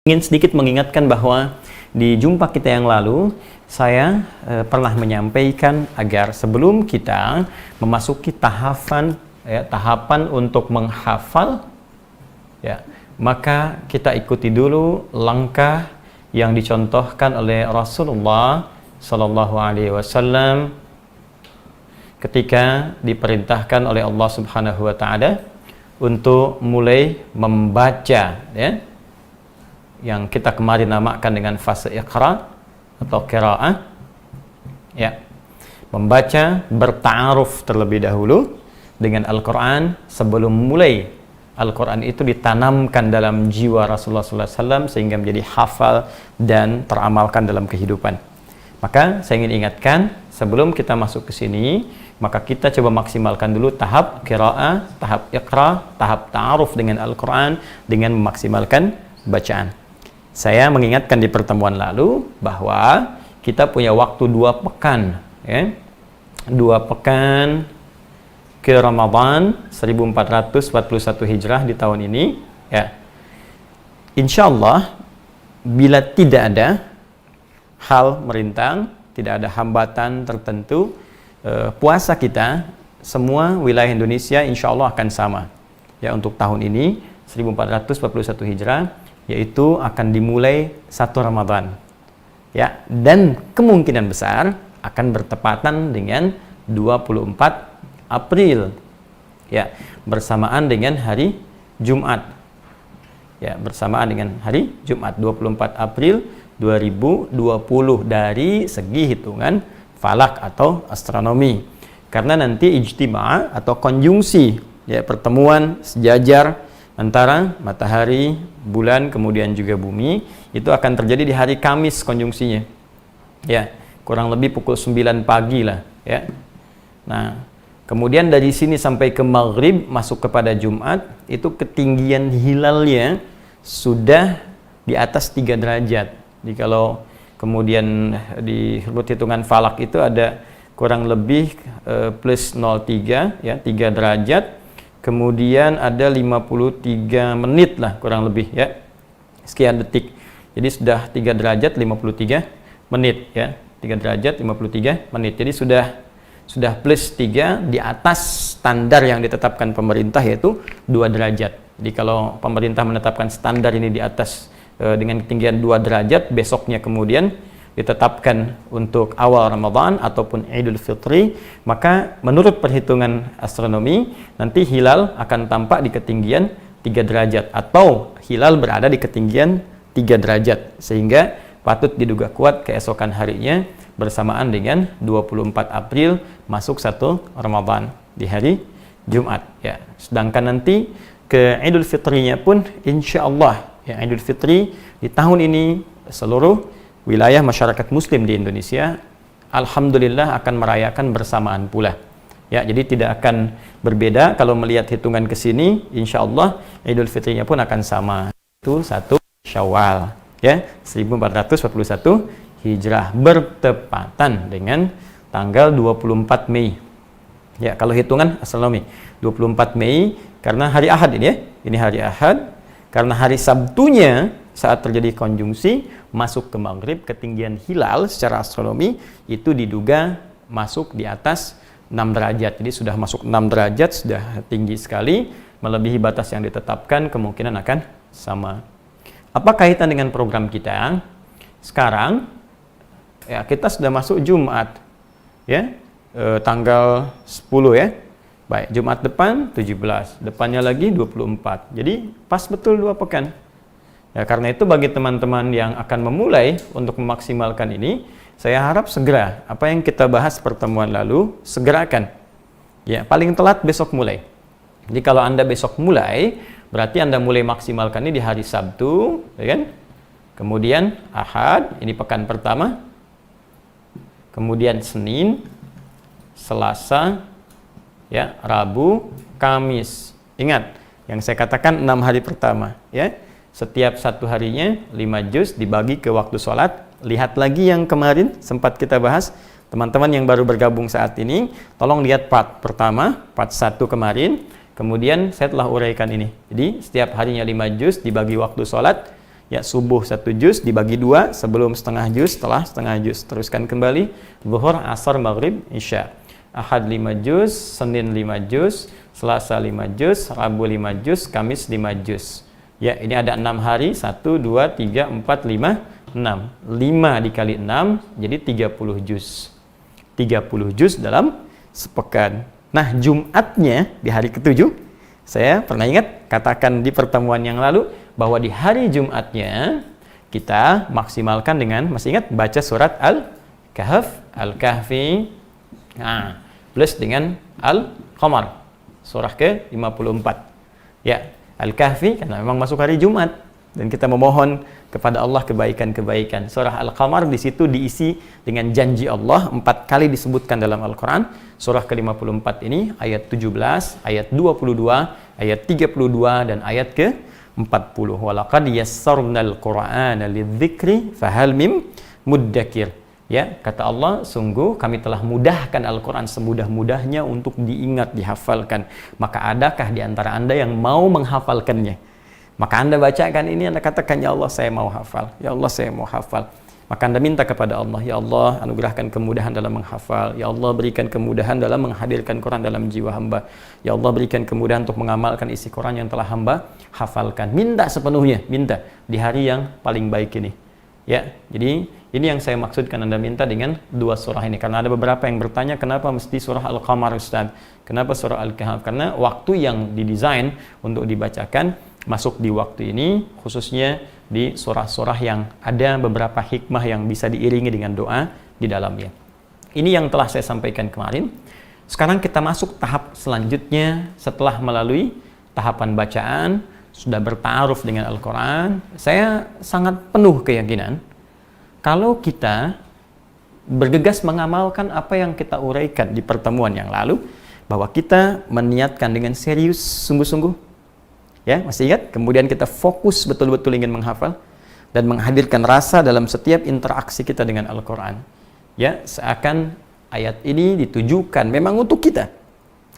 Ingin sedikit mengingatkan bahwa di jumpa kita yang lalu saya pernah menyampaikan agar sebelum kita memasuki tahapan untuk menghafal, maka kita ikuti dulu langkah yang dicontohkan oleh Rasulullah Sallallahu Alaihi Wasallam ketika diperintahkan oleh Allah Subhanahu Wa Taala untuk mulai membaca, yang kita kemarin namakan dengan fase iqra atau qiraah, membaca, berta'aruf terlebih dahulu dengan Al-Quran sebelum mulai Al-Quran itu ditanamkan dalam jiwa Rasulullah SAW sehingga menjadi hafal dan teramalkan dalam kehidupan. Maka saya ingin ingatkan, sebelum kita masuk ke sini, maka kita coba maksimalkan dulu tahap qiraah, tahap iqra, tahap ta'aruf dengan Al-Quran dengan memaksimalkan bacaan. Saya mengingatkan di pertemuan lalu bahwa kita punya waktu 2 pekan, 2 pekan ke Ramadan 1441 Hijrah di tahun ini, Insya Allah bila tidak ada hal merintang, tidak ada hambatan tertentu, puasa kita semua wilayah Indonesia insya Allah akan sama, untuk tahun ini 1441 Hijrah, yaitu akan dimulai 1 Ramadan, dan kemungkinan besar akan bertepatan dengan 24 April, bersamaan dengan hari Jumat, bersamaan dengan hari Jumat 24 April 2020 dari segi hitungan falak atau astronomi, karena nanti ijtima' atau konjungsi, pertemuan sejajar antara matahari, bulan, kemudian juga bumi, itu akan terjadi di hari Kamis konjungsinya, kurang lebih pukul 9 pagi lah, Nah, kemudian dari sini sampai ke Maghrib masuk kepada Jumat, itu ketinggian hilalnya sudah di atas 3 derajat. Jadi kalau kemudian di hitungan falak itu ada kurang lebih plus 0,3, 3 derajat. Kemudian ada 53 menit lah kurang lebih, sekian detik. Jadi sudah 3 derajat 53 menit, 3 derajat 53 menit. Jadi sudah plus 3 di atas standar yang ditetapkan pemerintah, yaitu 2 derajat. Jadi kalau pemerintah menetapkan standar ini di atas dengan ketinggian 2 derajat, besoknya kemudian ditetapkan untuk awal Ramadan ataupun Idul Fitri, maka menurut perhitungan astronomi nanti hilal akan tampak di ketinggian 3 derajat atau hilal berada di ketinggian 3 derajat, sehingga patut diduga kuat keesokan harinya bersamaan dengan 24 April masuk 1 Ramadan di hari Jumat, Sedangkan nanti ke Idul Fitrinya pun insya Allah, Idul Fitri di tahun ini seluruh wilayah masyarakat muslim di Indonesia alhamdulillah akan merayakan bersamaan pula, jadi tidak akan berbeda. Kalau melihat hitungan ke sini, insya Allah Idul Fitrinya pun akan sama, itu 1 Syawal, 1441 Hijrah, bertepatan dengan tanggal 24 Mei. Kalau hitungan astronomi 24 Mei karena hari Ahad ini hari Ahad, karena hari Sabtunya saat terjadi konjungsi masuk ke Maghrib, ketinggian hilal secara astronomi itu diduga masuk di atas 6 derajat. Jadi sudah masuk 6 derajat, sudah tinggi sekali, melebihi batas yang ditetapkan, kemungkinan akan sama. Apa kaitan dengan program kita? Sekarang kita sudah masuk Jumat, tanggal 10, Baik, Jumat depan 17, depannya lagi 24. Jadi pas betul 2 pekan. Karena itu bagi teman-teman yang akan memulai untuk memaksimalkan ini, saya harap segera apa yang kita bahas pertemuan lalu segerakan. Paling telat besok mulai. Jadi kalau Anda besok mulai, berarti Anda mulai maksimalkan ini di hari Sabtu, Kemudian Ahad, ini pekan pertama. Kemudian Senin, Selasa, Rabu, Kamis. Ingat, yang saya katakan 6 hari pertama, Setiap 1 harinya 5 juz dibagi ke waktu sholat. Lihat lagi yang kemarin sempat kita bahas. Teman-teman yang baru bergabung saat ini, tolong lihat part pertama, part 1 kemarin. Kemudian saya telah uraikan ini. Jadi setiap harinya 5 juz dibagi waktu sholat. Ya, subuh 1 juz dibagi 2, sebelum setengah juz, setelah setengah juz. Teruskan kembali, zuhur, asar, maghrib, isya. Ahad 5 juz, Senin 5 juz, Selasa 5 juz, Rabu 5 juz, Kamis 5 juz. Ya, ini ada 6 hari, 1, 2, 3, 4, 5, 6. 5 dikali 6, jadi 30 juz. 30 juz dalam sepekan. Nah, Jumatnya di hari ke-7, saya pernah ingat, katakan di pertemuan yang lalu, bahwa di hari Jumatnya kita maksimalkan dengan, masih ingat, baca surat Al-Kahf, Al-Kahfi, nah, plus dengan Al-Qamar, surah ke-54. Ya, Al-Kahfi karena memang masuk hari Jumat dan kita memohon kepada Allah kebaikan-kebaikan. Surah Al-Qamar di situ diisi dengan janji Allah, 4 kali disebutkan dalam Al-Quran. Surah ke-54 ini ayat 17, ayat 22, ayat 32 dan ayat ke-40. Walaqad yassarnal Qur'ana lidzikri fahal mim muddakir. Ya, kata Allah, sungguh kami telah mudahkan Al-Quran semudah-mudahnya untuk diingat, dihafalkan. Maka adakah di antara Anda yang mau menghafalkannya? Maka Anda bacakan ini, Anda katakan, ya Allah saya mau hafal, ya Allah saya mau hafal. Maka Anda minta kepada Allah, ya Allah anugerahkan kemudahan dalam menghafal, ya Allah berikan kemudahan dalam menghadirkan Quran dalam jiwa hamba, ya Allah berikan kemudahan untuk mengamalkan isi Quran yang telah hamba hafalkan. Minta sepenuhnya, minta di hari yang paling baik ini. Ya, jadi ini yang saya maksudkan Anda minta dengan 2 surah ini. Karena ada beberapa yang bertanya, kenapa mesti surah Al-Qamar Ustaz? Kenapa surah Al-Kahf? Karena waktu yang didesain untuk dibacakan masuk di waktu ini, khususnya di surah-surah yang ada beberapa hikmah yang bisa diiringi dengan doa di dalamnya. Ini yang telah saya sampaikan kemarin. Sekarang kita masuk tahap selanjutnya setelah melalui tahapan bacaan, sudah bertaaruf dengan Al-Quran. Saya sangat penuh keyakinan kalau kita bergegas mengamalkan apa yang kita uraikan di pertemuan yang lalu, bahwa kita meniatkan dengan serius, sungguh-sungguh. Ya, masih ingat? Kemudian kita fokus betul-betul ingin menghafal dan menghadirkan rasa dalam setiap interaksi kita dengan Al-Quran. Ya, seakan ayat ini ditujukan memang untuk kita.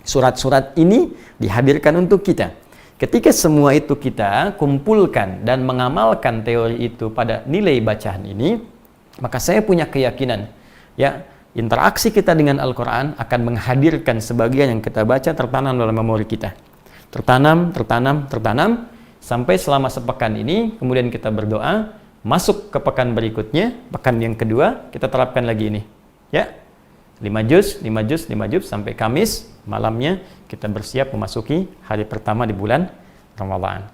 Surat-surat ini dihadirkan untuk kita. Ketika semua itu kita kumpulkan dan mengamalkan teori itu pada nilai bacaan ini, maka saya punya keyakinan, ya, interaksi kita dengan Al-Quran akan menghadirkan sebagian yang kita baca tertanam dalam memori kita. Tertanam, sampai selama sepekan ini, kemudian kita berdoa, masuk ke pekan berikutnya, pekan yang kedua, kita terapkan lagi ini. Ya, 5 juz, sampai Kamis, malamnya kita bersiap memasuki hari pertama di bulan Ramadan.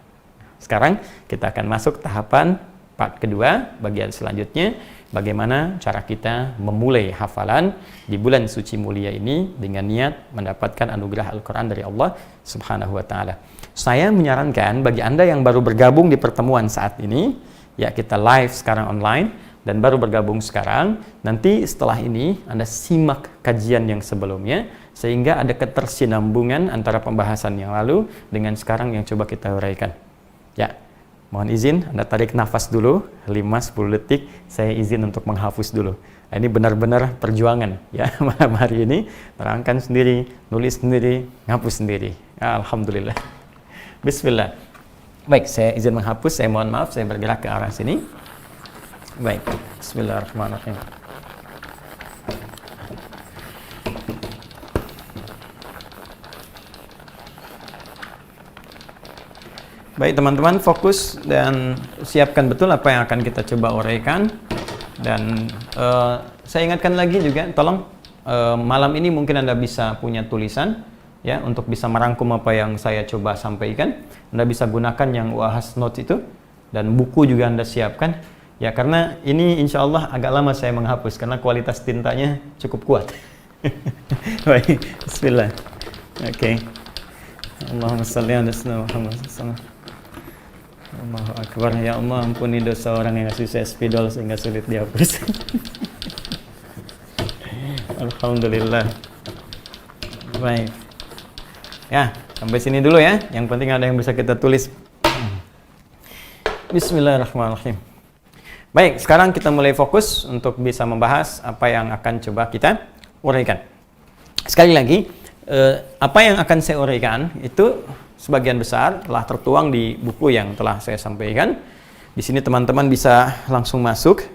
Sekarang kita akan masuk tahapan part kedua, bagian selanjutnya, bagaimana cara kita memulai hafalan di bulan suci mulia ini dengan niat mendapatkan anugerah Al-Quran dari Allah Subhanahu wa Ta'ala. Saya menyarankan bagi Anda yang baru bergabung di pertemuan saat ini, ya, kita live sekarang online dan baru bergabung sekarang, nanti setelah ini Anda simak kajian yang sebelumnya sehingga ada ketersinambungan antara pembahasan yang lalu dengan sekarang yang coba kita uraikan. Ya, mohon izin, Anda tarik nafas dulu, 5-10 detik, saya izin untuk menghapus dulu. Nah, ini benar-benar perjuangan, ya, malam hari ini, terangkan sendiri, nulis sendiri, ngapus sendiri. Ya, Alhamdulillah. Bismillah. Baik, saya izin menghapus, saya mohon maaf, saya bergerak ke arah sini. Baik, Bismillahirrahmanirrahim. Baik teman-teman, fokus dan siapkan betul apa yang akan kita coba uraikan. Dan saya ingatkan lagi juga, tolong malam ini mungkin Anda bisa punya tulisan, ya, untuk bisa merangkum apa yang saya coba sampaikan. Anda bisa gunakan yang Wahas Notes itu, dan buku juga Anda siapkan, ya, karena ini insya Allah agak lama saya menghapus karena kualitas tintanya cukup kuat. Baik, Bismillah. Oke. Allahumma shalli ala sayyidina Muhammad sallallahu alaihi. Allahu Akbar. Ya Allah, ampuni dosa orang yang ngasih saya spidol sehingga sulit dihapus. Alhamdulillah. Baik. Ya, sampai sini dulu ya. Yang penting ada yang bisa kita tulis. Bismillahirrahmanirrahim. Baik, sekarang kita mulai fokus untuk bisa membahas apa yang akan coba kita uraikan. Sekali lagi, apa yang akan saya uraikan itu sebagian besar telah tertuang di buku yang telah saya sampaikan. Di sini teman-teman bisa langsung masuk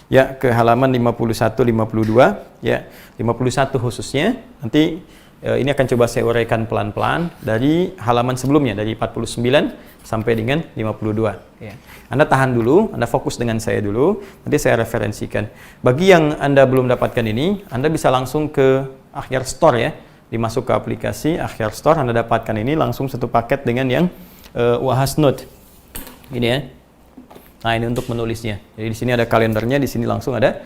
ya ke halaman 51 52 ya. 51 khususnya. Nanti ini akan coba saya uraikan pelan-pelan dari halaman sebelumnya, dari 49 sampai dengan 52 ya. Anda tahan dulu, Anda fokus dengan saya dulu, nanti saya referensikan. Bagi yang Anda belum dapatkan ini, Anda bisa langsung ke Akhyar Store ya. Dimasuk ke aplikasi Akhyar Store, Anda dapatkan ini langsung satu paket dengan yang Wahas Note. Ini ya. Nah, ini untuk menulisnya. Jadi di sini ada kalendernya, di sini langsung ada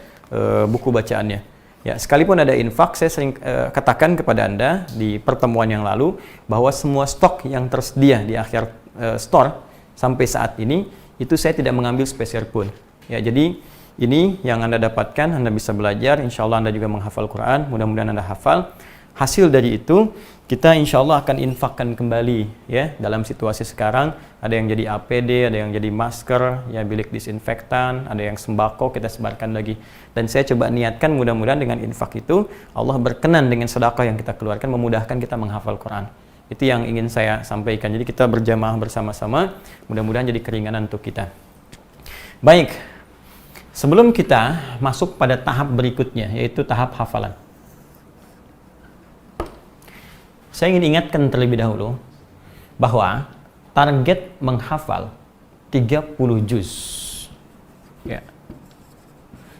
buku bacaannya. Ya, sekalipun ada infak, saya sering katakan kepada Anda di pertemuan yang lalu bahwa semua stok yang tersedia di Akhyar Store sampai saat ini itu saya tidak mengambil spesial pun. Ya, jadi ini yang Anda dapatkan, Anda bisa belajar, insya Allah Anda juga menghafal Quran, mudah-mudahan Anda hafal. Hasil dari itu kita insya Allah akan infakkan kembali ya dalam situasi sekarang. Ada yang jadi APD, ada yang jadi masker, ya bilik disinfektan, ada yang sembako kita sebarkan lagi. Dan saya coba niatkan mudah-mudahan dengan infak itu Allah berkenan dengan sedekah yang kita keluarkan, memudahkan kita menghafal Quran. Itu yang ingin saya sampaikan. Jadi kita berjamaah bersama-sama, mudah-mudahan jadi keringanan untuk kita. Baik, sebelum kita masuk pada tahap berikutnya, yaitu tahap hafalan. Saya ingin ingatkan terlebih dahulu bahwa target menghafal 30 juz ya,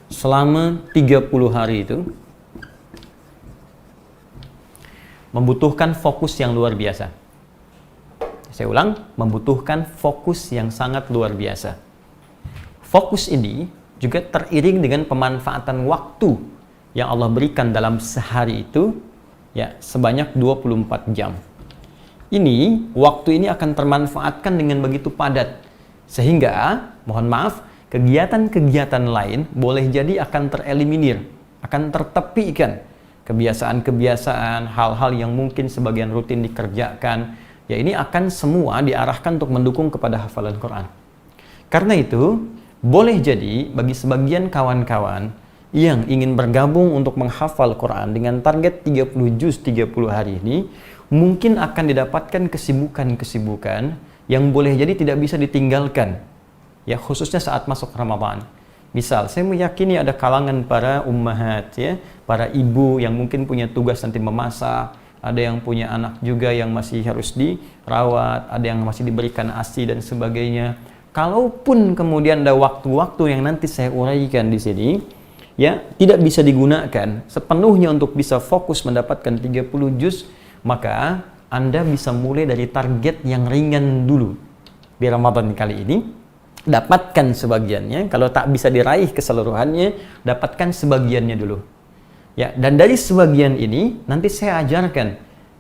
selama 30 hari itu membutuhkan fokus yang luar biasa. Saya ulang, membutuhkan fokus yang sangat luar biasa. Fokus ini juga teriring dengan pemanfaatan waktu yang Allah berikan dalam sehari itu ya sebanyak 24 jam. Ini, waktu ini akan termanfaatkan dengan begitu padat. Sehingga, mohon maaf, kegiatan-kegiatan lain boleh jadi akan tereliminir, akan tertepikan. Kebiasaan-kebiasaan, hal-hal yang mungkin sebagian rutin dikerjakan, ya ini akan semua diarahkan untuk mendukung kepada hafalan Quran. Karena itu, boleh jadi bagi sebagian kawan-kawan yang ingin bergabung untuk menghafal Quran dengan target 30 juz 30 hari ini, mungkin akan didapatkan kesibukan-kesibukan yang boleh jadi tidak bisa ditinggalkan, ya khususnya saat masuk Ramadan. Misal, saya meyakini ada kalangan para ummahat, ya, para ibu yang mungkin punya tugas nanti memasak, ada yang punya anak juga yang masih harus dirawat, ada yang masih diberikan ASI dan sebagainya. Kalaupun kemudian ada waktu-waktu yang nanti saya uraikan di sini, ya tidak bisa digunakan sepenuhnya untuk bisa fokus mendapatkan 30 juz, maka Anda bisa mulai dari target yang ringan dulu di Ramadan kali ini. Dapatkan sebagiannya, kalau tak bisa diraih keseluruhannya, dapatkan sebagiannya dulu ya. Dan dari sebagian ini nanti saya ajarkan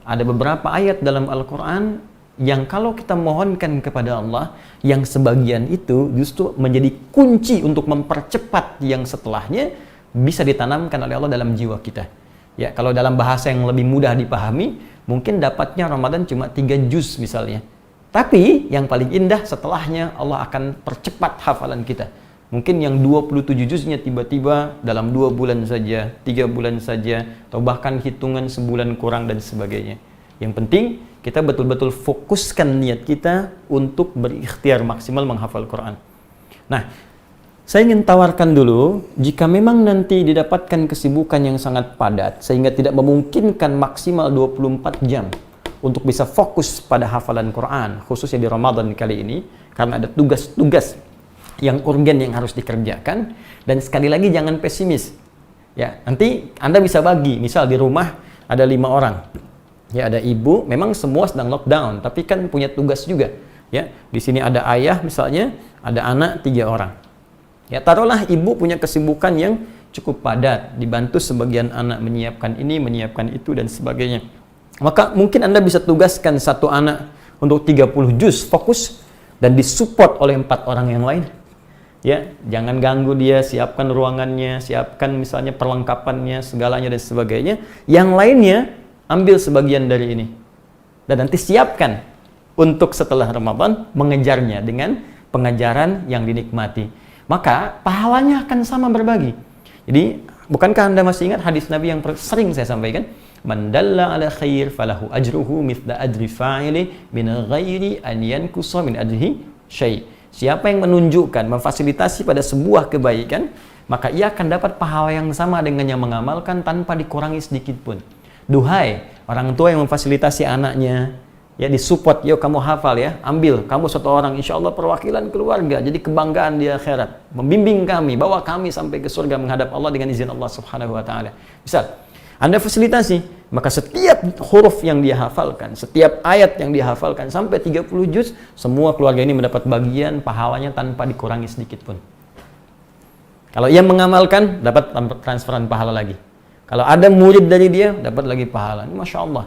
ada beberapa ayat dalam Al-Quran yang kalau kita mohonkan kepada Allah, yang sebagian itu justru menjadi kunci untuk mempercepat yang setelahnya, bisa ditanamkan oleh Allah dalam jiwa kita. Ya, kalau dalam bahasa yang lebih mudah dipahami, mungkin dapatnya Ramadan cuma 3 juz misalnya. Tapi yang paling indah setelahnya Allah akan percepat hafalan kita. Mungkin yang 27 juznya tiba-tiba dalam 2 bulan saja, 3 bulan saja, atau bahkan hitungan sebulan kurang dan sebagainya. Yang penting kita betul-betul fokuskan niat kita untuk berikhtiar maksimal menghafal Quran. Nah, saya ingin tawarkan dulu, jika memang nanti didapatkan kesibukan yang sangat padat, sehingga tidak memungkinkan maksimal 24 jam untuk bisa fokus pada hafalan Quran, khususnya di Ramadan kali ini, karena ada tugas-tugas yang urgen yang harus dikerjakan, dan sekali lagi jangan pesimis. Ya, nanti Anda bisa bagi, misal di rumah ada 5 orang. Ya, ada ibu, memang semua sedang lockdown, tapi kan punya tugas juga. Ya, di sini ada ayah misalnya, ada anak 3 orang. Ya, taruhlah ibu punya kesibukan yang cukup padat, dibantu sebagian anak menyiapkan ini, menyiapkan itu dan sebagainya. Maka mungkin Anda bisa tugaskan satu anak untuk 30 juz fokus dan disupport oleh 4 orang yang lain. Ya, jangan ganggu dia, siapkan ruangannya, siapkan misalnya perlengkapannya, segalanya dan sebagainya. Yang lainnya ambil sebagian dari ini dan nanti siapkan untuk setelah Ramadan mengejarnya dengan pengajaran yang dinikmati, maka pahalanya akan sama berbagi. Jadi bukankah Anda masih ingat hadis Nabi yang sering saya sampaikan, man dalla ala khair falahu ajruhu mithla ajri fa'ili min ghairi an yankusa min ajrihi syai'. Siapa yang menunjukkan, memfasilitasi pada sebuah kebaikan, maka ia akan dapat pahala yang sama dengan yang mengamalkan tanpa dikurangi sedikit pun. Duhai orang tua yang memfasilitasi anaknya, ya disupport, yuk kamu hafal ya, ambil, kamu satu orang, insya Allah perwakilan keluarga, jadi kebanggaan di akhirat, membimbing kami, bawa kami sampai ke surga menghadap Allah dengan izin Allah Subhanahu Wa Taala. Misal, Anda fasilitasi, maka setiap huruf yang dia hafalkan, setiap ayat yang dia hafalkan sampai 30 juz, semua keluarga ini mendapat bagian pahalanya tanpa dikurangi sedikit pun. Kalau ia mengamalkan, dapat transferan pahala lagi. Kalau ada murid dari dia, dapat lagi pahala. Ini Masya Allah.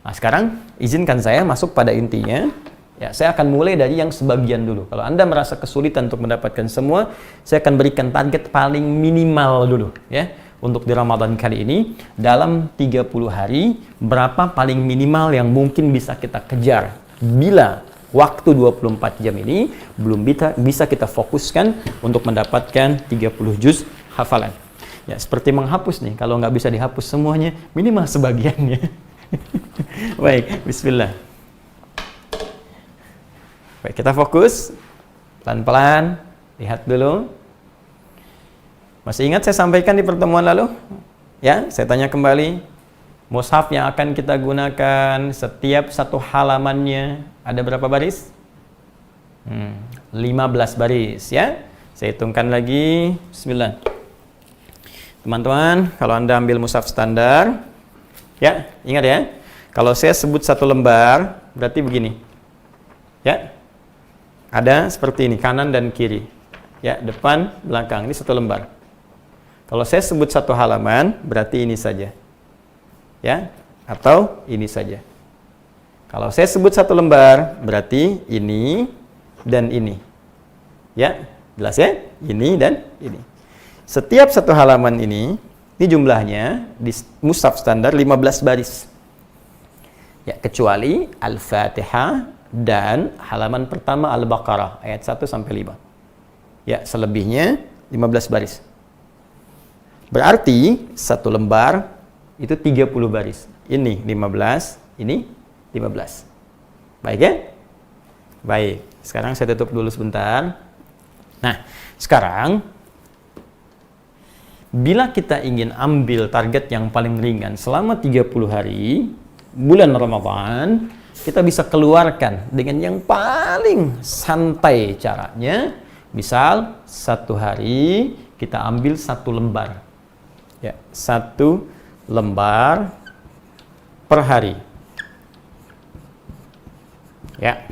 Nah sekarang izinkan saya masuk pada intinya. Ya, saya akan mulai dari yang sebagian dulu. Kalau Anda merasa kesulitan untuk mendapatkan semua, saya akan berikan target paling minimal dulu ya. Untuk di Ramadan kali ini dalam 30 hari berapa paling minimal yang mungkin bisa kita kejar bila waktu 24 jam ini belum bisa kita fokuskan untuk mendapatkan 30 juz hafalan. Ya, seperti menghapus nih, kalau nggak bisa dihapus semuanya, minimal sebagiannya. Baik, bismillah. Baik, kita fokus. Pelan-pelan, lihat dulu. Masih ingat saya sampaikan di pertemuan lalu? Ya, saya tanya kembali. Mushaf yang akan kita gunakan, setiap satu halamannya ada berapa baris? 15 baris ya. Saya hitungkan lagi. Bismillah. Teman-teman, kalau Anda ambil mushaf standar, ya, ingat ya, kalau saya sebut satu lembar, berarti begini. Ya, ada seperti ini, kanan dan kiri. Ya, depan, belakang, ini satu lembar. Kalau saya sebut satu halaman, berarti ini saja. Ya, atau ini saja. Kalau saya sebut satu lembar, berarti ini dan ini. Ya, jelas ya? Ini dan ini. Setiap satu halaman ini jumlahnya di mushaf standar 15 baris. Ya, kecuali Al-Fatihah dan halaman pertama Al-Baqarah ayat 1 sampai 5. Ya, selebihnya 15 baris. Berarti satu lembar itu 30 baris. Ini 15, ini 15. Baik ya? Baik. Sekarang saya tutup dulu sebentar. Nah, sekarang bila kita ingin ambil target yang paling ringan selama 30 hari bulan Ramadan, kita bisa keluarkan dengan yang paling santai caranya. Misal, satu hari kita ambil satu lembar. Ya, satu lembar per hari. Ya.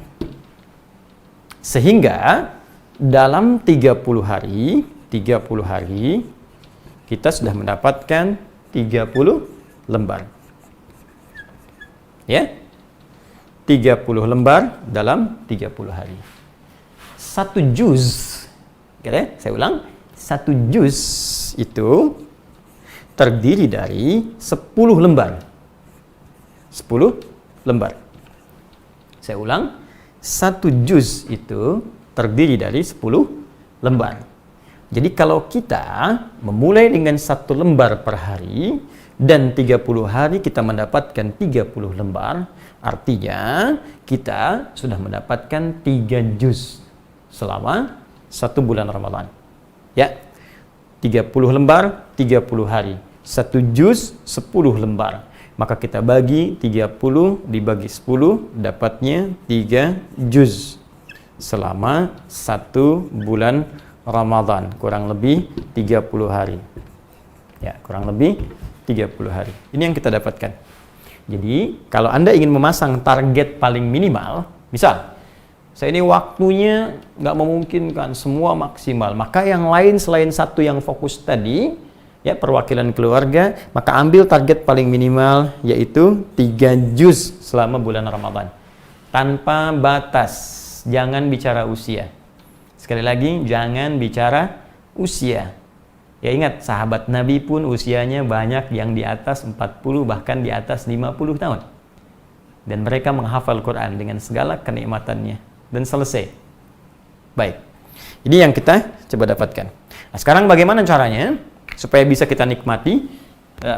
Sehingga dalam 30 hari kita sudah mendapatkan 30 lembar. Ya. 30 lembar dalam 30 hari. Satu juz. Oke, saya ulang. Satu juz itu terdiri dari 10 lembar. 10 lembar. Saya ulang. Satu juz itu terdiri dari 10 lembar. Jadi kalau kita memulai dengan satu lembar per hari dan 30 hari kita mendapatkan 30 lembar, artinya kita sudah mendapatkan 3 juz selama 1 bulan Ramadan. Ya, 30 lembar, 30 hari. 1 juz, 10 lembar. Maka kita bagi 30 dibagi 10, dapatnya 3 juz selama 1 bulan Ramadan, kurang lebih 30 hari. Ya, kurang lebih 30 hari. Ini yang kita dapatkan. Jadi, kalau Anda ingin memasang target paling minimal, misal, saya ini waktunya nggak memungkinkan semua maksimal, maka yang lain selain satu yang fokus tadi, ya perwakilan keluarga, maka ambil target paling minimal, yaitu 3 juz selama bulan Ramadan. Tanpa batas, jangan bicara usia. Sekali lagi, jangan bicara usia. Ya ingat, sahabat Nabi pun usianya banyak yang di atas 40, bahkan di atas 50 tahun. Dan mereka menghafal Quran dengan segala kenikmatannya. Dan selesai. Baik. Ini yang kita coba dapatkan. Nah, sekarang bagaimana caranya supaya bisa kita nikmati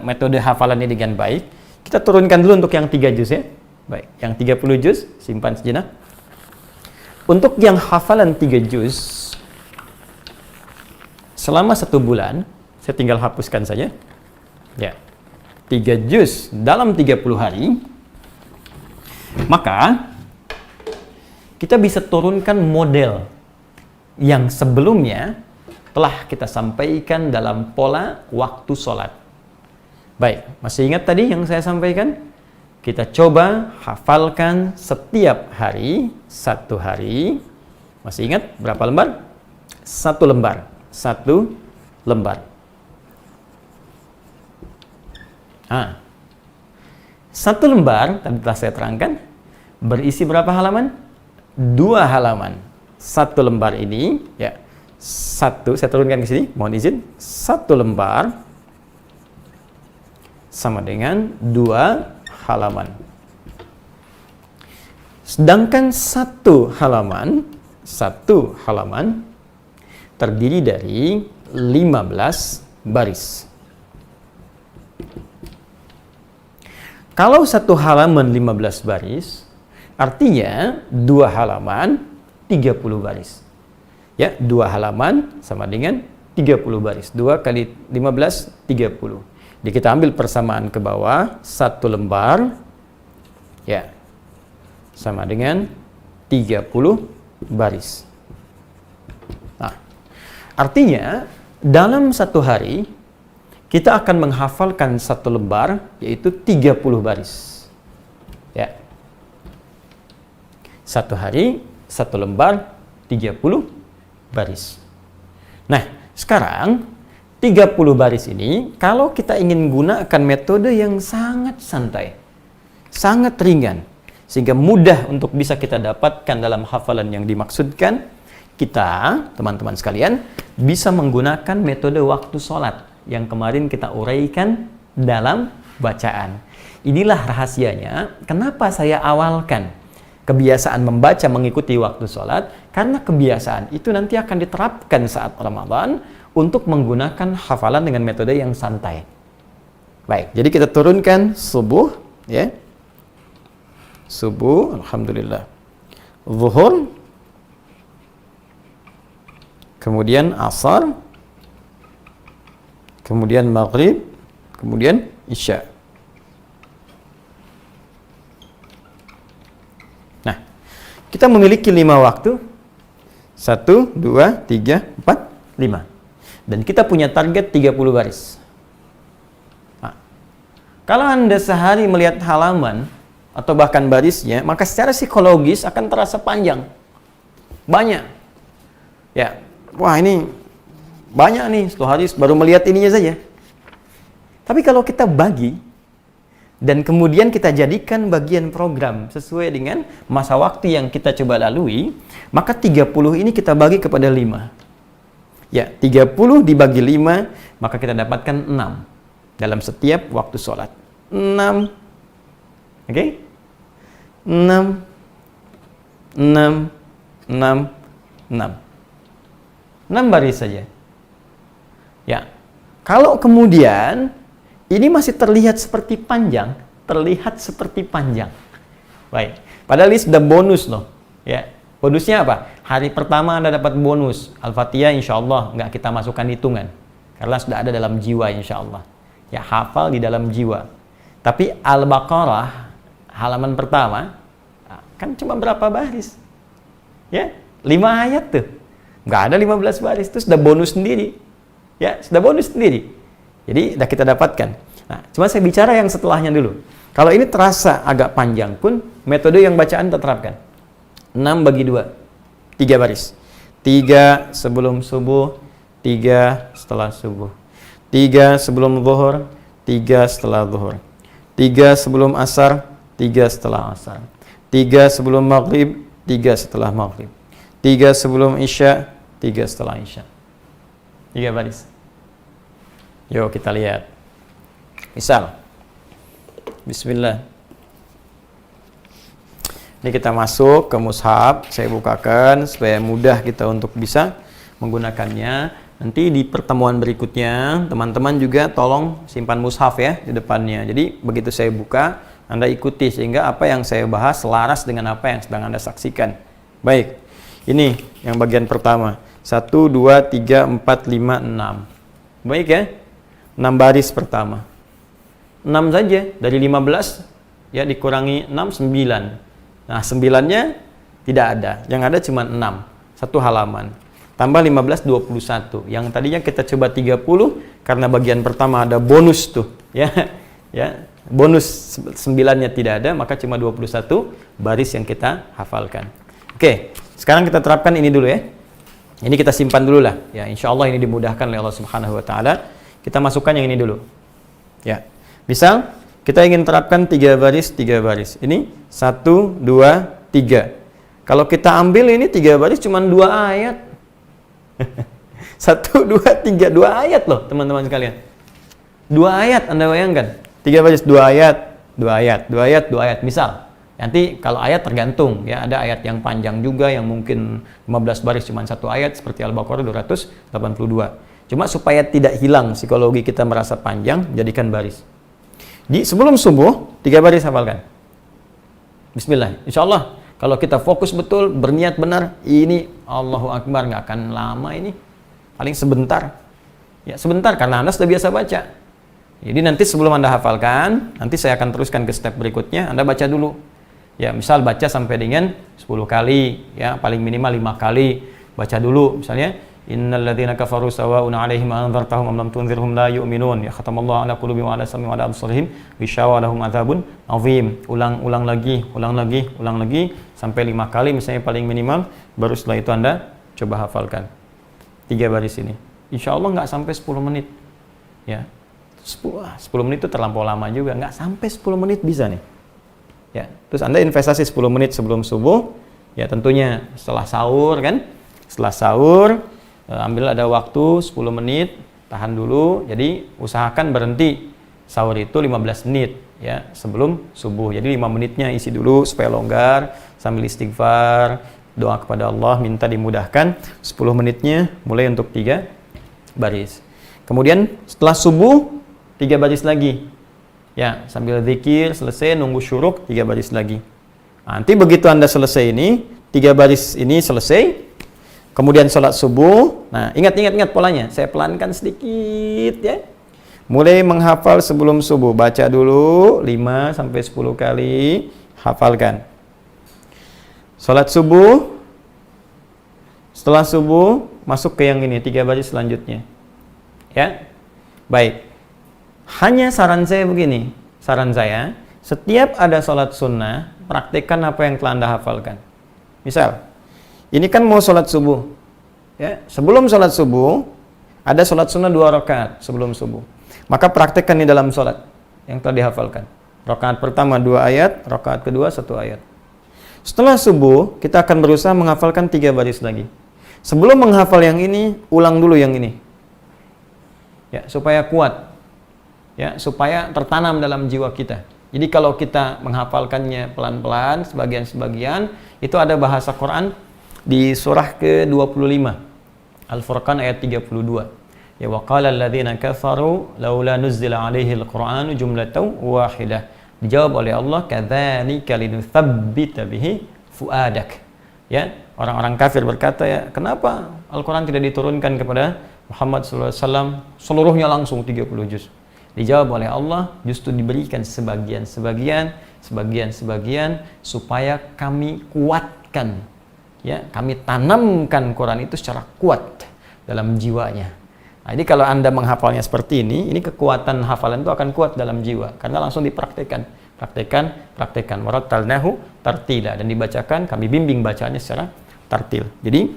metode hafalan ini dengan baik? Kita turunkan dulu untuk yang 3 juz ya. Baik, yang 30 juz simpan sejenak. Untuk yang hafalan 3 juz selama 1 bulan, saya tinggal hapuskan saja. Ya. 3 juz dalam 30 hari, maka kita bisa turunkan model yang sebelumnya telah kita sampaikan dalam pola waktu sholat. Baik, masih ingat tadi yang saya sampaikan? Kita coba hafalkan setiap hari, 1 hari. Masih ingat berapa lembar? 1 lembar. 1 lembar. 1 lembar, tadi telah saya terangkan, berisi berapa halaman? 2 halaman. 1 lembar ini, ya, 1, saya turunkan ke sini, mohon izin. 1 lembar sama dengan 2 halaman. Sedangkan 1 halaman terdiri dari 15 baris. Kalau 1 halaman 15 baris, artinya 2 halaman 30 baris. Ya, 2 halaman sama dengan 30 baris. 2 kali 15, 30. Jadi kita ambil persamaan ke bawah, 1 lembar, ya, sama dengan 30 baris. Nah, artinya dalam 1 hari, kita akan menghafalkan 1 lembar, yaitu 30 baris. Ya. 1 hari, 1 lembar, 30 baris. Nah, sekarang 30 baris ini, kalau kita ingin gunakan metode yang sangat santai, sangat ringan, sehingga mudah untuk bisa kita dapatkan dalam hafalan yang dimaksudkan, kita, teman-teman sekalian, bisa menggunakan metode waktu sholat yang kemarin kita uraikan dalam bacaan. Inilah rahasianya, kenapa saya awalkan kebiasaan membaca mengikuti waktu sholat, karena kebiasaan itu nanti akan diterapkan saat Ramadan, untuk menggunakan hafalan dengan metode yang santai. Baik, jadi kita turunkan subuh, ya. Subuh, alhamdulillah. Zuhur, kemudian asar, kemudian maghrib, kemudian isya. Nah, kita memiliki 5 waktu. 1, 2, 3, 4, 5. Dan kita punya target 30 baris. Nah, kalau Anda sehari melihat halaman atau bahkan barisnya, maka secara psikologis akan terasa panjang. Banyak. Ya, wah ini banyak nih, 1 hari baru melihat ininya saja. Tapi kalau kita bagi, dan kemudian kita jadikan bagian program sesuai dengan masa waktu yang kita coba lalui, maka 30 ini kita bagi kepada 5. Ya, 30 dibagi 5, maka kita dapatkan 6 dalam setiap waktu sholat. 6. Oke? 6, 6, 6, 6. 6 baris saja. Ya. Kalau kemudian ini masih terlihat seperti panjang, Baik. Padahal ini sudah bonus loh, ya. Bonusnya apa? Hari pertama Anda dapat bonus. Al-Fatihah insya Allah nggak kita masukkan hitungan. Karena sudah ada dalam jiwa insya Allah. Ya, hafal di dalam jiwa. Tapi Al-Baqarah, halaman pertama, kan cuma berapa baris? Ya, 5 ayat tuh. Nggak ada 15 baris. Itu sudah bonus sendiri. Ya, sudah bonus sendiri. Jadi, sudah kita dapatkan. Nah, cuma saya bicara yang setelahnya dulu. Kalau ini terasa agak panjang pun, metode yang bacaan terapkan. 6 bagi 2, 3 baris. 3 sebelum subuh, 3 setelah subuh. 3 sebelum zuhur, 3 setelah zuhur. 3 sebelum asar, 3 setelah asar. 3 sebelum maghrib, 3 setelah maghrib. 3 sebelum isya, 3 setelah isya. 3 baris. Yuk kita lihat. Misal, bismillah. Ini kita masuk ke mushaf, saya bukakan supaya mudah kita untuk bisa menggunakannya. Nanti di pertemuan berikutnya, teman-teman juga tolong simpan mushaf ya di depannya. Jadi begitu saya buka, Anda ikuti sehingga apa yang saya bahas selaras dengan apa yang sedang Anda saksikan. Baik, ini yang bagian pertama. 1, 2, 3, 4, 5, 6. Baik ya, 6 baris pertama. 6 saja, dari 15 ya dikurangi 6, 9. Nah 9-nya tidak ada, yang ada cuma 6, satu halaman. Tambah 15, 21. Yang tadinya kita coba 30, karena bagian pertama ada bonus tuh. Ya, bonus 9-nya tidak ada, maka cuma 21 baris yang kita hafalkan. Oke, sekarang kita terapkan ini dulu ya. Ini kita simpan dulu lah. Ya, insya Allah ini dimudahkan oleh Allah Subhanahu Wa Taala. Kita masukkan yang ini dulu. Ya, misal kita ingin terapkan 3 baris, 3 baris. Ini 1, 2, 3. Kalau kita ambil ini 3 baris cuma 2 ayat. 1, 2, 3, 2 ayat loh teman-teman sekalian. 2 ayat, Anda bayangkan. 3 baris, 2 ayat, 2 ayat, 2 ayat, 2 ayat. Misal, nanti kalau ayat tergantung ya, ada ayat yang panjang juga yang mungkin 15 baris cuma 1 ayat seperti Al-Baqarah 282. Cuma supaya tidak hilang psikologi kita merasa panjang, jadikan baris. Sebelum subuh 3 baris hafalkan. Bismillah. Insyaallah kalau kita fokus betul, berniat benar, ini Allahu Akbar, nggak akan lama ini. Paling sebentar. Ya, sebentar karena Anda sudah biasa baca. Jadi nanti sebelum Anda hafalkan, nanti saya akan teruskan ke step berikutnya, Anda baca dulu. Ya, misal baca sampai dengan 10 kali, ya, paling minimal 5 kali. Baca dulu, misalnya, innal ladzina kafaru sawa'un 'alaihim anzartahum am lam tunzirhum la yu'minun. Ya khatamallahu 'ala qulubihim wa 'ala sam'ihim wa 'ala absarihim ghishawa lahum adzabun 'adzim. Ulang lagi sampai 5 kali misalnya paling minimal, baru setelah itu Anda coba hafalkan 3 baris ini. Insya Allah nggak sampai 10 menit. Ya. 10 menit itu terlampau lama juga, nggak sampai 10 menit bisa nih. Ya, terus Anda investasi 10 menit sebelum subuh, ya tentunya setelah sahur kan. Setelah sahur, ambil ada waktu 10 menit, tahan dulu. Jadi usahakan berhenti sahur itu 15 menit ya sebelum subuh. Jadi 5 menitnya isi dulu supaya longgar, sambil istighfar, doa kepada Allah, minta dimudahkan. 10 menitnya mulai untuk 3 baris. Kemudian setelah subuh 3 baris lagi. Ya, sambil zikir, selesai, nunggu syuruk, 3 baris lagi. Nanti begitu Anda selesai ini, 3 baris ini selesai, kemudian sholat subuh. Nah, ingat polanya. Saya pelankan sedikit ya. Mulai menghafal sebelum subuh. Baca dulu 5-10 kali, hafalkan. Sholat subuh. Setelah subuh, masuk ke yang ini, 3 baris selanjutnya. Ya, baik. Hanya saran saya begini, setiap ada sholat sunnah, praktekkan apa yang telah Anda hafalkan. Misal, ini kan mau sholat subuh, ya. Sebelum sholat subuh, ada sholat sunnah 2 rakaat sebelum subuh. Maka praktekkan di dalam sholat yang telah dihafalkan. Rakaat pertama 2 ayat, rakaat kedua 1 ayat. Setelah subuh, kita akan berusaha menghafalkan 3 baris lagi. Sebelum menghafal yang ini, ulang dulu yang ini. Ya, supaya kuat. Ya, supaya tertanam dalam jiwa kita. Jadi kalau kita menghafalkannya pelan-pelan, sebagian-sebagian, itu ada bahasa Quran di surah ke-25. Al-Furqan ayat 32. Ya, wa qala alladziina kafaru laula nuzzila 'alaihi al-Qur'anu jumlatan wahidah. Dijawab oleh Allah, kadzalika linutsabbita bihi fuadak. Ya, orang-orang kafir berkata, ya, kenapa Al-Quran tidak diturunkan kepada Muhammad SAW seluruhnya langsung 30 juz? Dijawab oleh Allah, justru diberikan sebagian supaya kami kuatkan, ya, kami tanamkan Quran itu secara kuat dalam jiwanya. Nah, jadi kalau Anda menghafalnya seperti ini kekuatan hafalan itu akan kuat dalam jiwa karena langsung dipraktekkan, warattalnahu tartila, dan dibacakan, kami bimbing bacaannya secara tartil. Jadi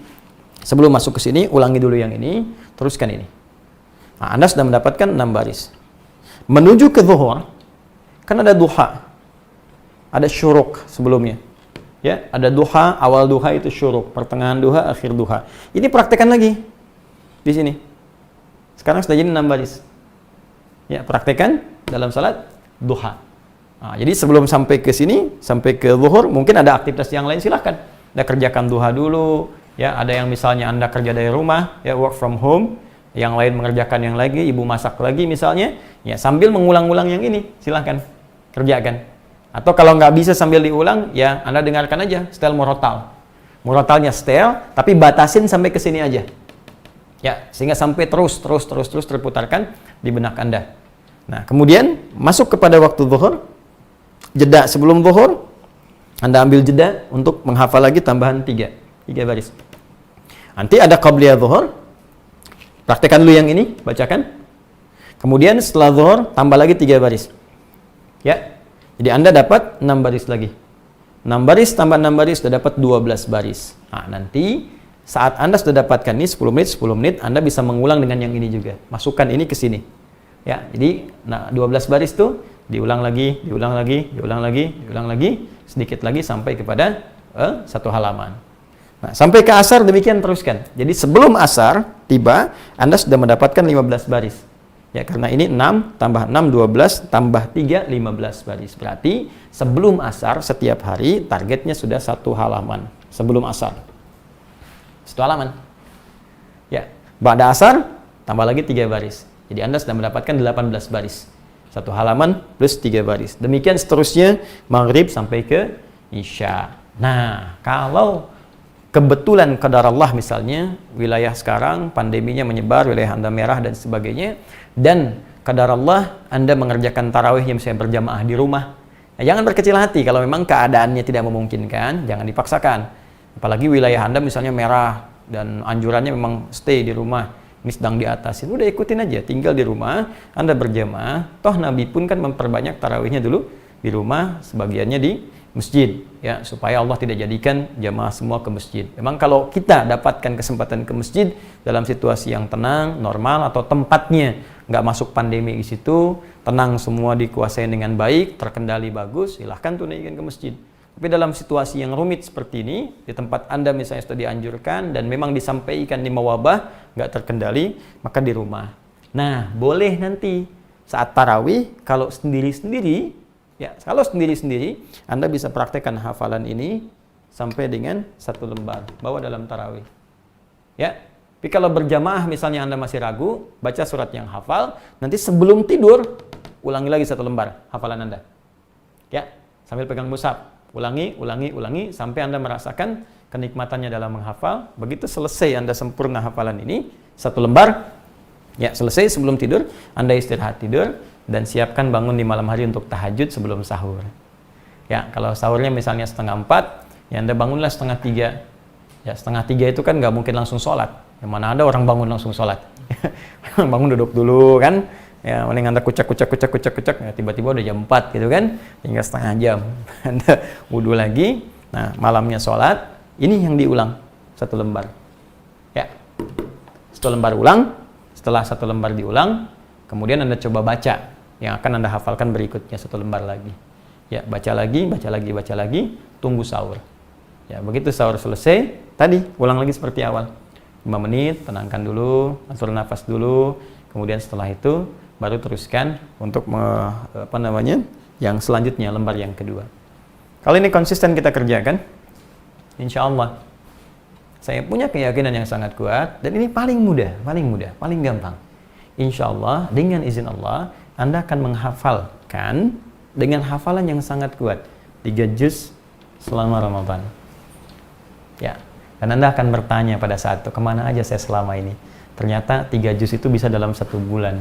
sebelum masuk ke sini, ulangi dulu yang ini, teruskan ini. Nah, Anda sudah mendapatkan 6 baris. Menuju ke zuhur, kan ada duha, ada syuruk sebelumnya. Ya, ada duha, awal duha itu syuruk, pertengahan duha, akhir duha. Ini praktekkan lagi di sini. Sekarang sudah jadi 6 baris. Ya, praktekkan dalam salat duha. Nah, jadi sebelum sampai ke sini, sampai ke zuhur, mungkin ada aktivitas yang lain, silahkan. Anda kerjakan duha dulu. Ya, ada yang misalnya Anda kerja dari rumah, ya, work from home. Yang lain mengerjakan yang lagi, ibu masak lagi misalnya, ya sambil mengulang-ulang yang ini, silahkan kerjakan. Atau kalau nggak bisa sambil diulang, ya Anda dengarkan aja setel murattal. Murotalnya setel, tapi batasin sampai ke sini aja. Ya, sehingga sampai terus terputarkan di benak Anda. Nah, kemudian masuk kepada waktu zuhur, jeda sebelum zuhur, Anda ambil jeda untuk menghafal lagi tambahan 3 baris. Nanti ada qabliyah zuhur, praktekkan dulu yang ini, bacakan. Kemudian setelah zuhur, tambah lagi 3 baris. Ya, jadi Anda dapat 6 baris lagi. 6 baris tambah 6 baris sudah dapat 12 baris. Nah, nanti saat Anda sudah dapatkan ini 10 menit, Anda bisa mengulang dengan yang ini juga. Masukkan ini ke sini. Ya, jadi 12 baris tuh diulang lagi, sedikit lagi sampai kepada 1 halaman. Nah, sampai ke asar demikian teruskan. Jadi sebelum asar tiba, Anda sudah mendapatkan 15 baris. Ya, karena ini 6 tambah 6 12 tambah 3 15 baris. Berarti sebelum asar setiap hari targetnya sudah 1 halaman sebelum asar. 1 halaman. Ya, ba'da asar tambah lagi 3 baris. Jadi Anda sudah mendapatkan 18 baris. 1 halaman plus 3 baris. Demikian seterusnya maghrib sampai ke isya. Nah, kalau kebetulan qadar Allah misalnya wilayah sekarang pandeminya menyebar, wilayah Anda merah dan sebagainya, dan qadar Allah Anda mengerjakan tarawihnya misalnya berjamaah di rumah, nah, jangan berkecil hati kalau memang keadaannya tidak memungkinkan, jangan dipaksakan. Apalagi wilayah Anda misalnya merah dan anjurannya memang stay di rumah, ini sedang diatasin, udah ikutin aja, tinggal di rumah, Anda berjamaah. Toh Nabi pun kan memperbanyak tarawihnya dulu di rumah, sebagiannya di masjid, ya, supaya Allah tidak jadikan jamaah semua ke masjid. Memang kalau kita dapatkan kesempatan ke masjid dalam situasi yang tenang, normal, atau tempatnya nggak masuk pandemi di situ, tenang semua dikuasai dengan baik, terkendali bagus, silahkan tunaikan ke masjid. Tapi dalam situasi yang rumit seperti ini, di tempat Anda misalnya sudah dianjurkan dan memang disampaikan di mewabah, nggak terkendali, maka di rumah. Nah, boleh nanti saat tarawih, kalau sendiri-sendiri, ya, kalau sendiri-sendiri, Anda bisa praktekkan hafalan ini sampai dengan 1 lembar, bawa dalam tarawih. Ya, tapi kalau berjamaah misalnya Anda masih ragu, baca surat yang hafal, nanti sebelum tidur, ulangi lagi 1 lembar hafalan Anda. Ya, sambil pegang mushaf, ulangi, sampai Anda merasakan kenikmatannya dalam menghafal. Begitu selesai Anda sempurna hafalan ini, 1 lembar, ya, selesai sebelum tidur, Anda istirahat tidur, dan siapkan bangun di malam hari untuk tahajud sebelum sahur. Ya, kalau sahurnya misalnya 2:30, ya Anda bangunlah 2:30. Ya, 2:30 itu kan nggak mungkin langsung sholat. Yang mana ada orang bangun langsung sholat. Bangun duduk dulu kan. Ya, mending Anda kucak, ya, tiba-tiba udah jam 4 gitu kan. Tinggal setengah jam. Anda wudhu lagi. Nah, malamnya sholat. Ini yang diulang 1 lembar. Ya, 1 lembar ulang. Setelah 1 lembar diulang, kemudian Anda coba baca yang akan Anda hafalkan berikutnya 1 lembar lagi. Ya, baca lagi, tunggu sahur. Ya, begitu sahur selesai, tadi ulang lagi seperti awal. 5 menit, tenangkan dulu, atur nafas dulu, kemudian setelah itu baru teruskan untuk yang selanjutnya, lembar yang kedua. Kalau ini konsisten kita kerjakan, insya Allah saya punya keyakinan yang sangat kuat, dan ini paling mudah, paling gampang. Insya Allah, dengan izin Allah, Anda akan menghafalkan dengan hafalan yang sangat kuat 3 juz selama Ramadan. Ya, dan Anda akan bertanya pada saat itu, kemana aja saya selama ini? Ternyata 3 juz itu bisa dalam 1 bulan.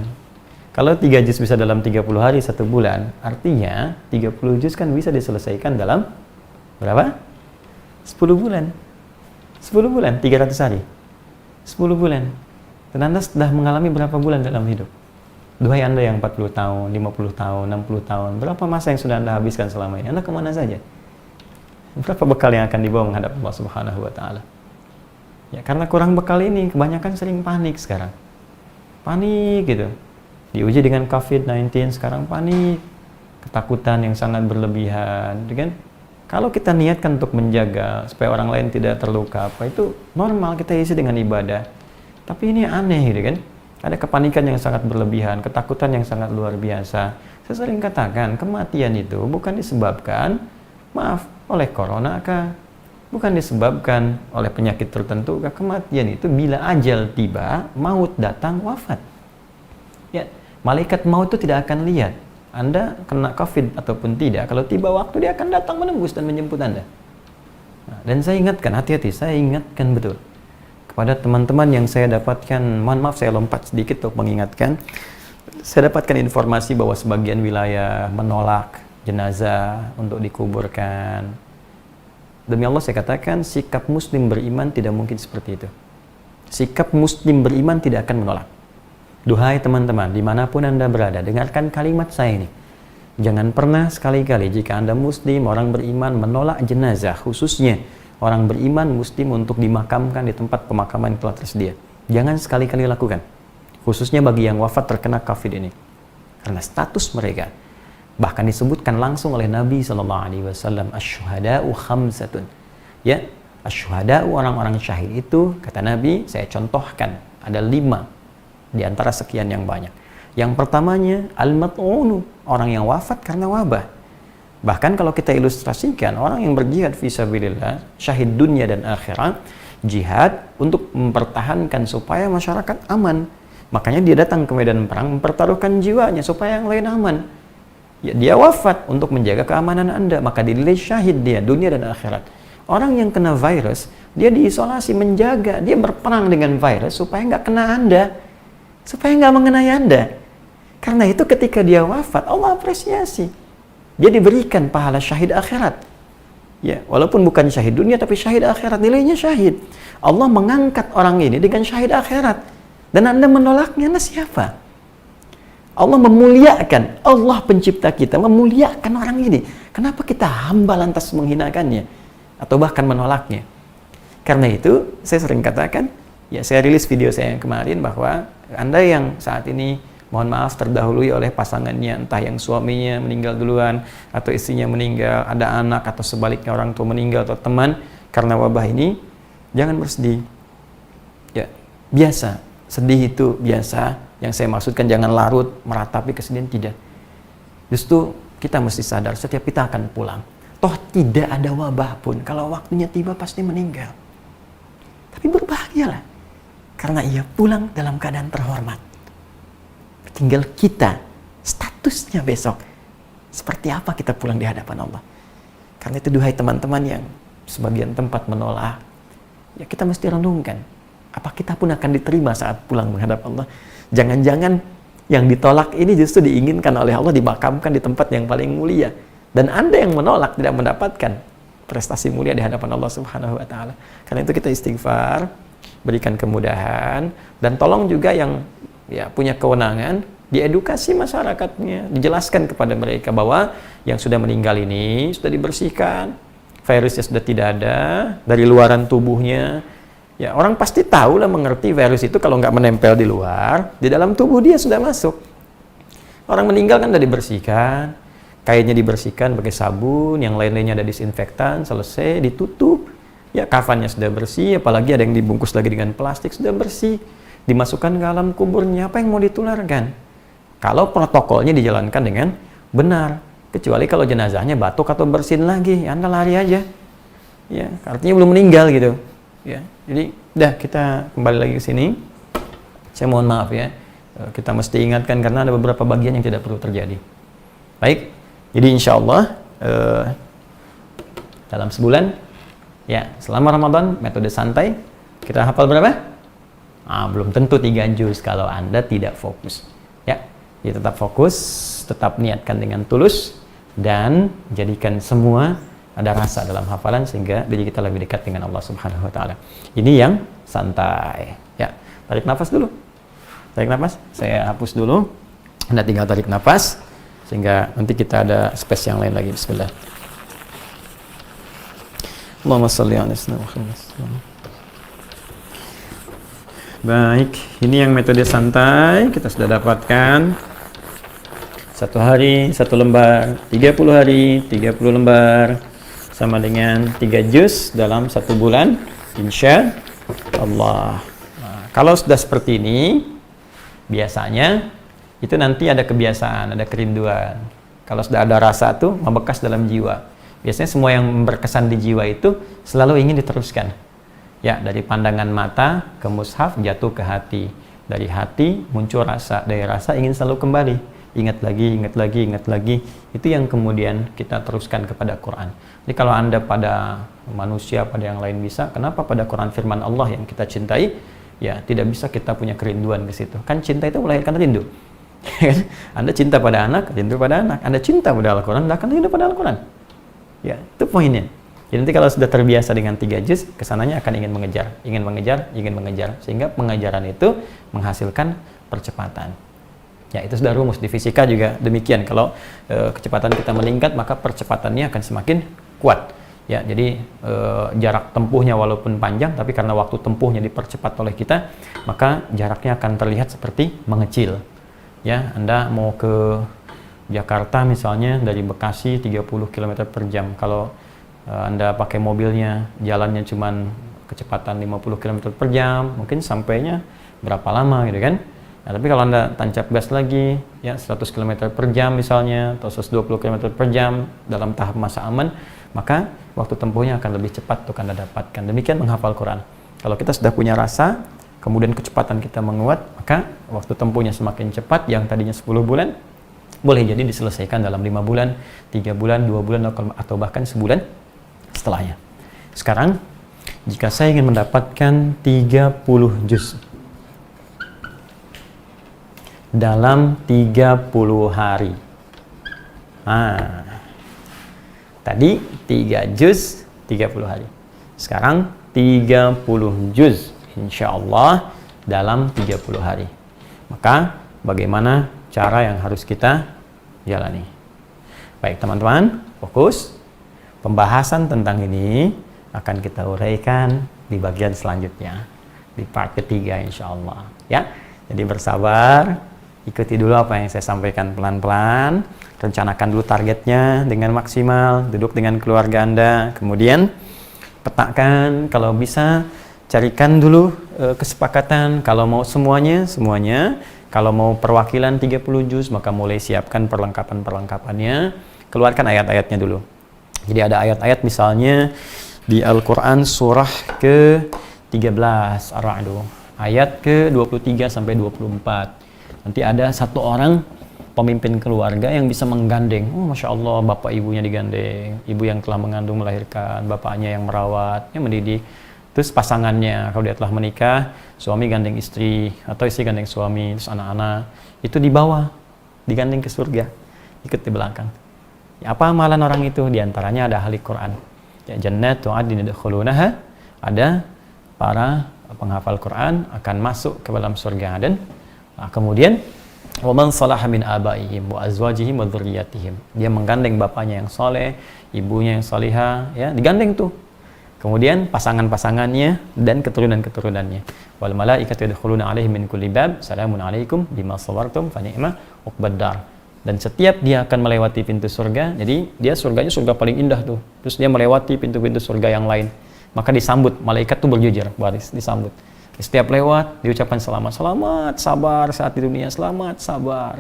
Kalau 3 juz bisa dalam 30 hari 1 bulan, artinya 30 juz kan bisa diselesaikan dalam berapa? 10 bulan. 10 bulan, 300 hari. 10 bulan. Dan Anda sudah mengalami berapa bulan dalam hidup? Duhai Anda yang 40 tahun, 50 tahun, 60 tahun, berapa masa yang sudah Anda habiskan selama ini? Anda kemana saja? Berapa bekal yang akan dibawa menghadap Allah Subhanahu wa Ta'ala? Ya, karena kurang bekal ini, kebanyakan sering panik sekarang. Panik gitu. Diuji dengan COVID-19, sekarang panik. Ketakutan yang sangat berlebihan, kan? Kalau kita niatkan untuk menjaga supaya orang lain tidak terluka, apa itu normal kita isi dengan ibadah. Tapi ini aneh gitu kan. Ada kepanikan yang sangat berlebihan, ketakutan yang sangat luar biasa. Saya sering katakan, kematian itu bukan disebabkan, oleh corona kah? Bukan disebabkan oleh penyakit tertentu kah? Kematian itu bila ajal tiba, maut datang, wafat. Ya, malaikat maut itu tidak akan lihat Anda kena COVID ataupun tidak. Kalau tiba waktu, dia akan datang menembus dan menjemput Anda. Nah, dan saya ingatkan, hati-hati, saya ingatkan betul kepada teman-teman yang saya dapatkan, mohon maaf saya lompat sedikit untuk mengingatkan, saya dapatkan informasi bahwa sebagian wilayah menolak jenazah untuk dikuburkan. Demi Allah saya katakan, sikap muslim beriman tidak mungkin seperti itu. Sikap muslim beriman tidak akan menolak. Duhai teman-teman, dimanapun Anda berada, dengarkan kalimat saya ini. Jangan pernah sekali-kali jika Anda muslim, orang beriman menolak jenazah, khususnya orang beriman muslim untuk dimakamkan di tempat pemakaman yang telah tersedia. Jangan sekali-kali lakukan. Khususnya bagi yang wafat terkena COVID ini. Karena status mereka bahkan disebutkan langsung oleh Nabi SAW, asyuhada'u khamsatun. Ya, asyuhada'u, orang-orang syahid itu, kata Nabi, saya contohkan, ada 5 di antara sekian yang banyak. Yang pertamanya, al-mat'unu, orang yang wafat karena wabah. Bahkan kalau kita ilustrasikan, orang yang berjihad fisabilillah, syahid dunia dan akhirat, jihad untuk mempertahankan supaya masyarakat aman. Makanya dia datang ke medan perang mempertaruhkan jiwanya supaya yang lain aman. Ya, dia wafat untuk menjaga keamanan Anda, maka dinilai syahid dia dunia dan akhirat. Orang yang kena virus, dia diisolasi, menjaga, dia berperang dengan virus supaya nggak kena Anda, supaya nggak mengenai Anda. Karena itu ketika dia wafat, Allah apresiasi. Dia diberikan pahala syahid akhirat. Ya, walaupun bukan syahid dunia tapi syahid akhirat, nilainya syahid. Allah mengangkat orang ini dengan syahid akhirat. Dan Anda menolaknya, Anda siapa? Allah memuliakan, Allah pencipta kita memuliakan orang ini. Kenapa kita hamba lantas menghinakannya atau bahkan menolaknya? Karena itu saya sering katakan, ya saya rilis video saya yang kemarin bahwa Anda yang saat ini mohon maaf terdahului oleh pasangannya, entah yang suaminya meninggal duluan atau istrinya meninggal, ada anak atau sebaliknya orang tua meninggal atau teman karena wabah ini, jangan bersedih. Ya, biasa, sedih itu biasa. Yang saya maksudkan jangan larut meratapi kesedihan, tidak. Justru kita mesti sadar setiap kita akan pulang. Toh tidak ada wabah pun, kalau waktunya tiba pasti meninggal. Tapi berbahagialah karena ia pulang dalam keadaan terhormat. Tinggal kita, statusnya besok. Seperti apa kita pulang di hadapan Allah. Karena itu duhai teman-teman yang sebagian tempat menolak, ya kita mesti renungkan. Apa kita pun akan diterima saat pulang menghadap Allah. Jangan-jangan yang ditolak ini justru diinginkan oleh Allah dimakamkan di tempat yang paling mulia. Dan Anda yang menolak tidak mendapatkan prestasi mulia di hadapan Allah Subhanahu wa Ta'ala. Karena itu kita istighfar, berikan kemudahan, dan tolong juga yang ya punya kewenangan, diedukasi masyarakatnya, dijelaskan kepada mereka bahwa yang sudah meninggal ini sudah dibersihkan, virusnya sudah tidak ada dari luaran tubuhnya. Ya, orang pasti tahu lah, mengerti virus itu kalau nggak menempel di luar, di dalam tubuh dia sudah masuk. Orang meninggal kan sudah dibersihkan, kainnya dibersihkan pakai sabun, yang lain-lainnya ada disinfektan, selesai, ditutup. Ya, kafannya sudah bersih, apalagi ada yang dibungkus lagi dengan plastik, sudah bersih. Dimasukkan ke alam kuburnya, apa yang mau ditularkan? Kalau protokolnya dijalankan dengan benar, kecuali kalau jenazahnya batuk atau bersin lagi, ya Anda lari aja. Ya, artinya belum meninggal gitu. Ya, jadi dah kita kembali lagi ke sini. Saya mohon maaf ya, kita mesti ingatkan karena ada beberapa bagian yang tidak perlu terjadi. Baik, jadi insya Allah dalam sebulan, ya selama Ramadan metode santai kita hafal berapa? Belum tentu 3 juz kalau Anda tidak fokus. Ya, jadi tetap fokus, tetap niatkan dengan tulus dan jadikan semua ada rasa dalam hafalan sehingga diri kita lebih dekat dengan Allah Subhanahu wa Ta'ala. Ini yang santai. Ya, tarik nafas dulu. Tarik nafas. Saya hapus dulu. Anda tinggal tarik nafas sehingga nanti kita ada space yang lain lagi. Bismillah. Allahumma shalli ala Muhammad. Baik, ini yang metode santai kita sudah dapatkan. 1 hari 1 lembar, 30 hari 30 lembar, sama dengan 3 juz dalam 1 bulan, insya Allah. Nah, kalau sudah seperti ini, biasanya itu nanti ada kebiasaan, ada kerinduan. Kalau sudah ada rasa tuh membekas dalam jiwa. Biasanya semua yang berkesan di jiwa itu selalu ingin diteruskan. Ya, dari pandangan mata ke mushaf jatuh ke hati. Dari hati muncul rasa, dari rasa ingin selalu kembali. ingat lagi, itu yang kemudian kita teruskan kepada Quran. Jadi kalau Anda pada manusia, pada yang lain bisa, kenapa pada Quran firman Allah yang kita cintai, ya tidak bisa kita punya kerinduan ke situ. Kan cinta itu melahirkan rindu. Anda cinta pada anak, rindu pada anak. Anda cinta pada Al-Quran, Anda akan rindu pada Al-Quran. Ya, itu poinnya. Jadi nanti kalau sudah terbiasa dengan 3 juz, kesananya akan ingin mengejar, sehingga pengejaran itu menghasilkan percepatan. Ya, itu sudah rumus di fisika juga demikian. Kalau kecepatan kita meningkat, maka percepatannya akan semakin kuat. Ya, jadi jarak tempuhnya walaupun panjang, tapi karena waktu tempuhnya dipercepat oleh kita, maka jaraknya akan terlihat seperti mengecil. Ya, Anda mau ke Jakarta misalnya dari Bekasi 30 km per jam. Kalau Anda pakai mobilnya, jalannya cuman kecepatan 50 km per jam, mungkin sampainya berapa lama gitu kan. Nah, tapi kalau Anda tancap gas lagi, ya 100 km per jam misalnya, atau 120 km per jam dalam tahap masa aman, maka waktu tempuhnya akan lebih cepat untuk Anda dapatkan. Demikian menghafal Quran. Kalau kita sudah punya rasa, kemudian kecepatan kita menguat, maka waktu tempuhnya semakin cepat. Yang tadinya 10 bulan, boleh jadi diselesaikan dalam 5 bulan, 3 bulan, 2 bulan, atau bahkan sebulan setelahnya. Sekarang, jika saya ingin mendapatkan 30 juz dalam 30 hari. Tadi 3 juz 30 hari. Sekarang 30 juz insyaallah dalam 30 hari. Maka bagaimana cara yang harus kita jalani? Baik teman-teman, fokus. Pembahasan tentang ini akan kita uraikan di bagian selanjutnya, di part ketiga insyaallah. Ya, jadi bersabar, ikuti dulu apa yang saya sampaikan pelan-pelan, rencanakan dulu targetnya dengan maksimal, duduk dengan keluarga Anda, kemudian petakan, kalau bisa carikan dulu kesepakatan, kalau mau semuanya, kalau mau perwakilan 30 juz, maka mulai siapkan perlengkapan-perlengkapannya, keluarkan ayat-ayatnya dulu. Jadi ada ayat-ayat misalnya di Al-Quran surah ke-13 Ar-Ra'd, ayat ke-23 sampai 24. Nanti ada satu orang pemimpin keluarga yang bisa menggandeng. Oh, Masya Allah, bapak ibunya digandeng, ibu yang telah mengandung melahirkan, bapaknya yang merawat, yang mendidik. Terus pasangannya, kalau dia telah menikah, suami gandeng istri, atau istri gandeng suami, terus anak-anak, itu di bawah, digandeng ke surga, ikut di belakang. Ya, apa amalan orang itu? Di antaranya ada ahli Quran. Ya, jannatu adnin yadkhulunaha, ada para penghafal Quran akan masuk ke dalam surga Aden. Nah, kemudian wa man salaha min abaihim wa azwajihim wa dzurriyyatihim. Dia menggandeng bapaknya yang soleh, ibunya yang salihah, ya, digandeng tuh. Kemudian pasangan-pasangannya dan keturunan-keturunannya. Wal malaikatu yadkhuluna 'alaihim min kulli bab, salamun 'alaikum bima sabartum fa ni'ma uqbad dar. Dan setiap dia akan melewati pintu surga, jadi dia surganya surga paling indah tuh. Terus dia melewati pintu-pintu surga yang lain. Maka disambut, malaikat tuh berjujur, baris disambut. Setiap lewat diucapkan selamat, sabar saat di dunia, selamat,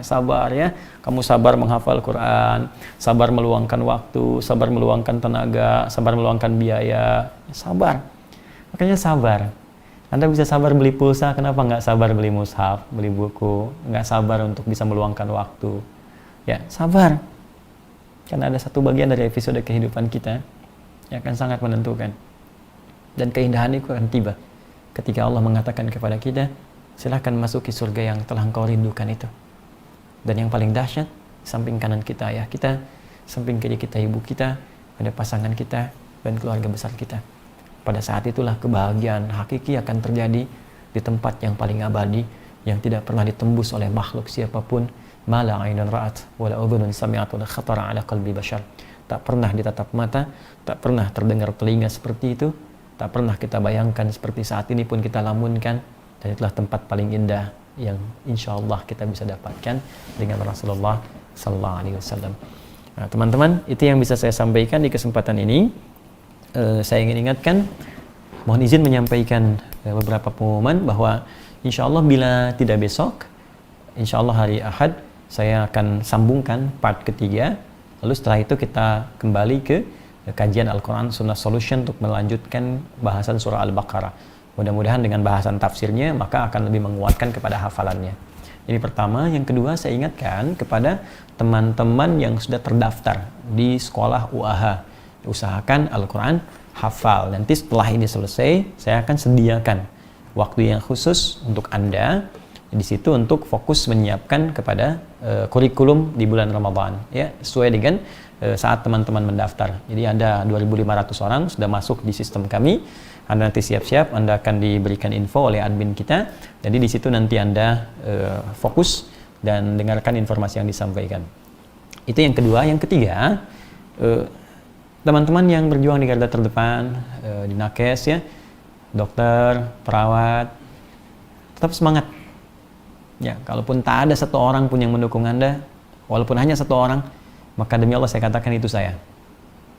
sabar ya. Kamu sabar menghafal Quran, sabar meluangkan waktu, sabar meluangkan tenaga, sabar meluangkan biaya, sabar. Makanya sabar. Anda bisa sabar beli pulsa, kenapa nggak sabar beli mushaf, beli buku, nggak sabar untuk bisa meluangkan waktu? Ya, sabar. Karena ada satu bagian dari episode kehidupan kita yang akan sangat menentukan. Dan keindahan itu akan tiba ketika Allah mengatakan kepada kita, silahkan masuki surga yang telah engkau rindukan itu. Dan yang paling dahsyat, samping kanan kita ayah kita, samping kiri kita ibu kita, ada pasangan kita, dan keluarga besar kita. Pada saat itulah kebahagiaan hakiki akan terjadi di tempat yang paling abadi, yang tidak pernah ditembus oleh makhluk siapapun. Ma la 'ainun ra'at wa la udhunun sami'at wa la khatara 'ala qalbi bashar. Tak pernah ditatap mata, tak pernah terdengar telinga seperti itu, tak pernah kita bayangkan seperti saat ini pun kita lamunkan, dan itulah tempat paling indah yang insya Allah kita bisa dapatkan dengan Rasulullah Sallallahu Alaihi Wasallam. Nah, teman-teman, itu yang bisa saya sampaikan di kesempatan ini. Saya ingin ingatkan, mohon izin menyampaikan beberapa pengumuman bahwa insya Allah bila tidak besok, insya Allah hari Ahad saya akan sambungkan part ketiga. Lalu setelah itu kita kembali ke kajian Al-Quran Sunnah Solution untuk melanjutkan bahasan surah Al-Baqarah. Mudah-mudahan dengan bahasan tafsirnya maka akan lebih menguatkan kepada hafalannya. Ini pertama. Yang kedua, saya ingatkan kepada teman-teman yang sudah terdaftar di sekolah UAH. Usahakan Al-Quran hafal. Nanti setelah ini selesai, saya akan sediakan waktu yang khusus untuk Anda di situ untuk fokus menyiapkan kepada kurikulum di bulan Ramadan, ya, sesuai dengan saat teman-teman mendaftar. Jadi ada 2.500 orang sudah masuk di sistem kami. Anda nanti siap-siap, Anda akan diberikan info oleh admin kita. Jadi di situ nanti Anda fokus dan dengarkan informasi yang disampaikan. Itu yang kedua. Yang ketiga, teman-teman yang berjuang di garda terdepan, di nakes, ya, dokter, perawat, tetap semangat. Ya, kalaupun tak ada satu orang pun yang mendukung Anda, walaupun hanya satu orang, maka demi Allah saya katakan itu saya.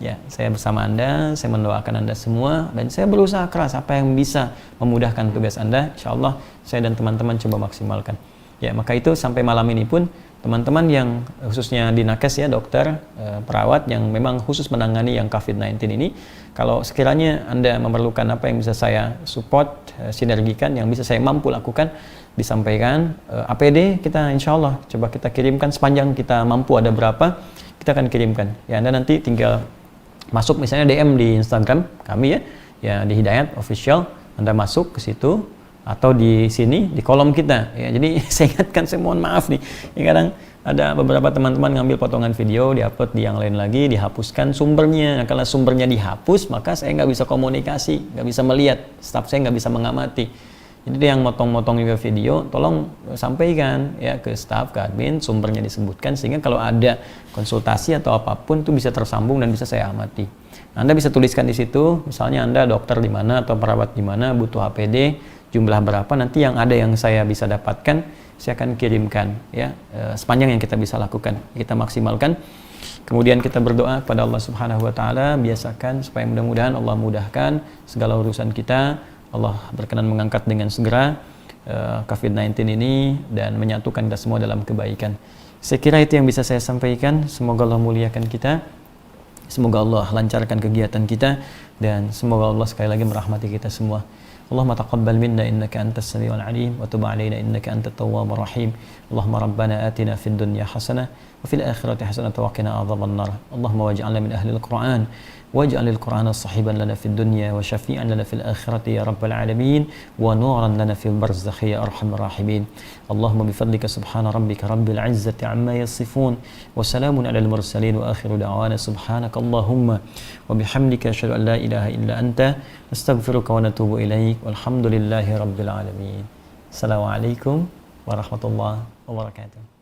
Ya, saya bersama Anda, saya mendoakan Anda semua, dan saya berusaha keras apa yang bisa memudahkan tugas Anda. Insya Allah saya dan teman-teman coba maksimalkan. Ya, maka itu sampai malam ini pun teman-teman yang khususnya di nakes, ya, dokter, perawat yang memang khusus menangani yang COVID-19 ini, kalau sekiranya Anda memerlukan apa yang bisa saya support, sinergikan, yang bisa saya mampu lakukan, disampaikan. APD kita insya Allah coba kita kirimkan sepanjang kita mampu, ada berapa kita akan kirimkan. Ya, Anda nanti tinggal masuk misalnya DM di Instagram kami, ya di Hidayat Official, Anda masuk ke situ atau di sini di kolom kita. Ya, jadi saya ingatkan, saya mohon maaf nih. Ya, kadang ada beberapa teman-teman ngambil potongan video, diupload di yang lain lagi, dihapuskan sumbernya. Nah, kalau sumbernya dihapus, maka saya nggak bisa komunikasi, nggak bisa melihat, staf saya nggak bisa mengamati. Jadi yang motong-motong juga video, tolong sampaikan, ya, ke staf, ke admin, sumbernya disebutkan, sehingga kalau ada konsultasi atau apapun itu bisa tersambung dan bisa saya amati. Anda bisa tuliskan di situ, misalnya Anda dokter di mana atau perawat di mana, butuh APD, jumlah berapa, nanti yang ada yang saya bisa dapatkan, saya akan kirimkan, ya, sepanjang yang kita bisa lakukan, kita maksimalkan. Kemudian kita berdoa kepada Allah Subhanahu wa taala, biasakan supaya mudah-mudahan Allah mudahkan segala urusan kita. Allah berkenan mengangkat dengan segera COVID-19 ini dan menyatukan kita semua dalam kebaikan. Saya kira itu yang bisa saya sampaikan. Semoga Allah muliakan kita, semoga Allah lancarkan kegiatan kita, dan semoga Allah sekali lagi merahmati kita semua. Allahumma taqabbal minna innaka antas samiul alim wa tub alaina innaka antat tawwabur rahim. Allahumma rabbana atina fid dunya hasanah wa fil akhirati hasanah wa qina adzabannar. Allahumma waj'alna min ahlil Qur'an واجعل القرآن صحيبا لنا في الدنيا وشفيعا لنا في الآخرة يا رب العالمين ونورا لنا في البرزخ يا أرحم الراحمين. اللهم بفضلك سبحان ربك رب العزة عما يصفون وسلام على المرسلين وآخر دعوانا سبحانك اللهم وبحمدك أشهد أن لا إله إلا أنت نستغفرك ونتوب إليك والحمد لله رب العالمين. السلام عليكم ورحمة الله وبركاته.